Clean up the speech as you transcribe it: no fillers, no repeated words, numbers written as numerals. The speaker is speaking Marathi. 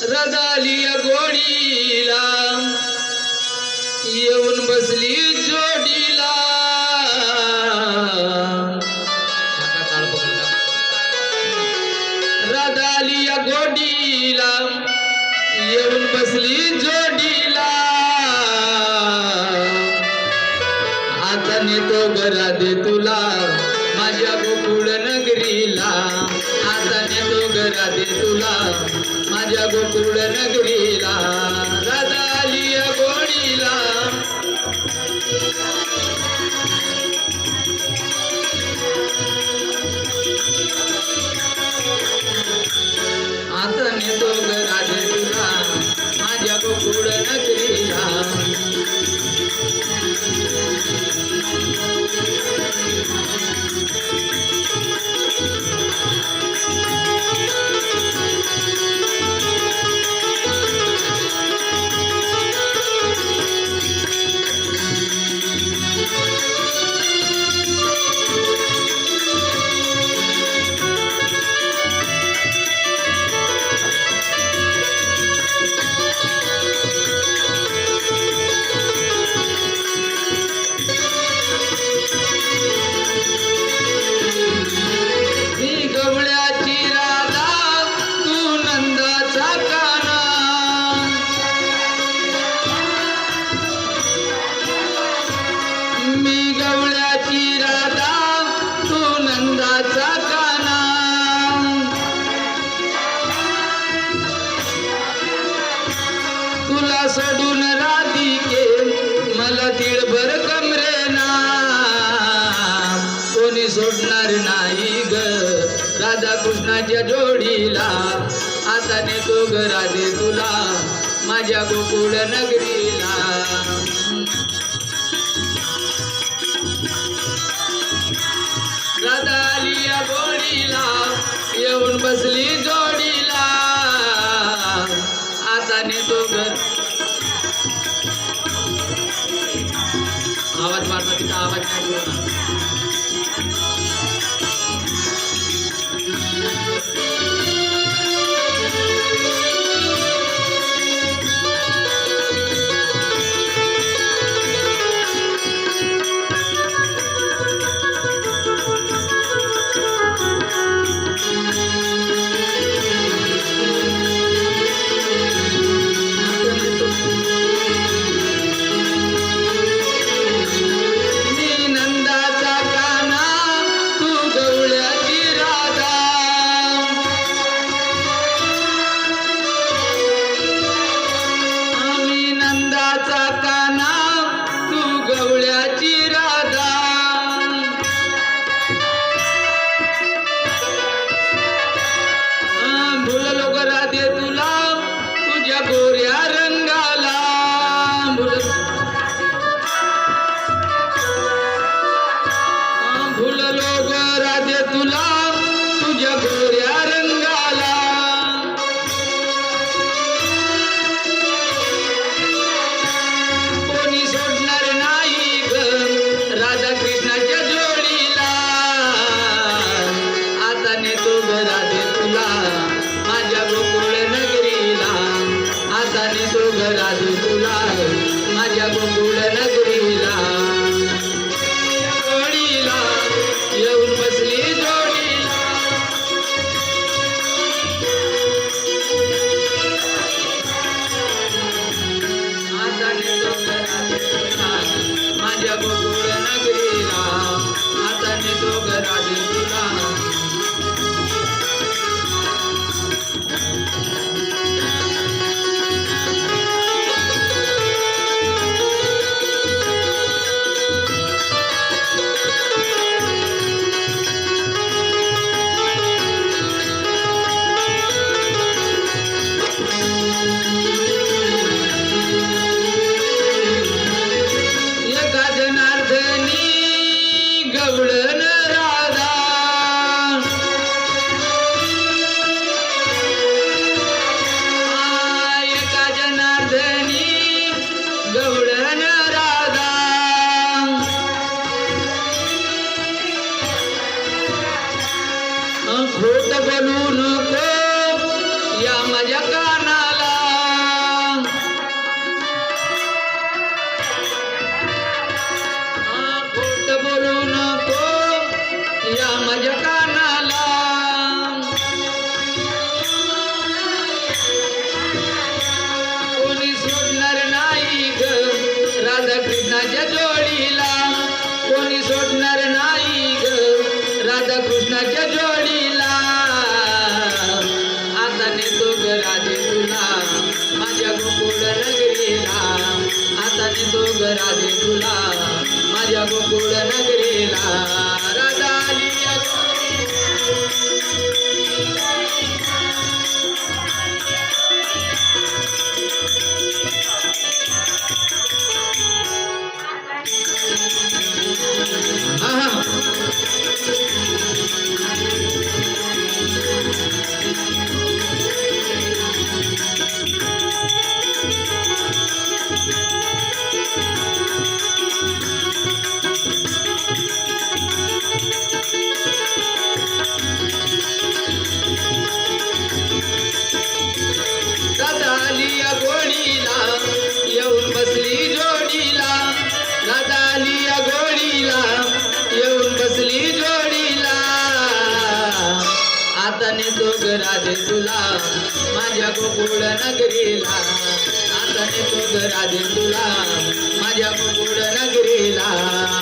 रदाली गोडीला येऊन बसली जोडीला रदाली गोडीला येऊन बसली जोडीला आता नेतो घरा दे तुला माझ्या गोकुळ नगरीला आता नेतो घरा दे तुला माझ्या गोकुळ नगरीला रदाली गोडीला आता नेतो घरा दे तुला माझ्या गोकुळ नगरीला तुला सोडून राधिके मला तिळभर कमरेना कोणी सोडणार नाही ग राधा कृष्णाच्या जोडीला आता नेतो घरा दे तुला माझ्या गोकुळ नगरीला राधा आली गोडीला येऊन बसली जोडीला आता नेतो घर आवाज मारता तिचा आवाज नाही बोलणार गोऱ्या रंगाला भुललो ग राधे तुला तुझ्या गोऱ्या रंगाला कोणी सोडणार नाही ग राधा कृष्णाच्या जोडीला आता नेतो ग राधे तुला माझ्या गोकुळ नगरीला आता नेतो घरा दे तुला माझ्या गोकुळ नगरीला जोडीला येऊन बसली जोडीला आता नेतो घरा दे तुला माझ्या गोकुळ नगरीला आता नेतो घरा दे तुला गवळण राधा एका जनार्दनी गवळण राधा खोट बोलू नको या माझ्या कानाला राधा कृष्णाच्या जोडीला आता नेतो ग राधे तुला माझ्या गोकुळ नगरीला आता नेतो ग राधे तुला माझ्या गोकुळ नगरीला राधा आली राधा आली या गोडीला येऊन बसली जोडीला राधा आली या गोडीला येऊन बसली जोडीला आता नेतो ग राधे तुला माझ्या गोकुळ नगरीला आता नेतो ग राधे तुला माझ्या गोकुळ नगरीला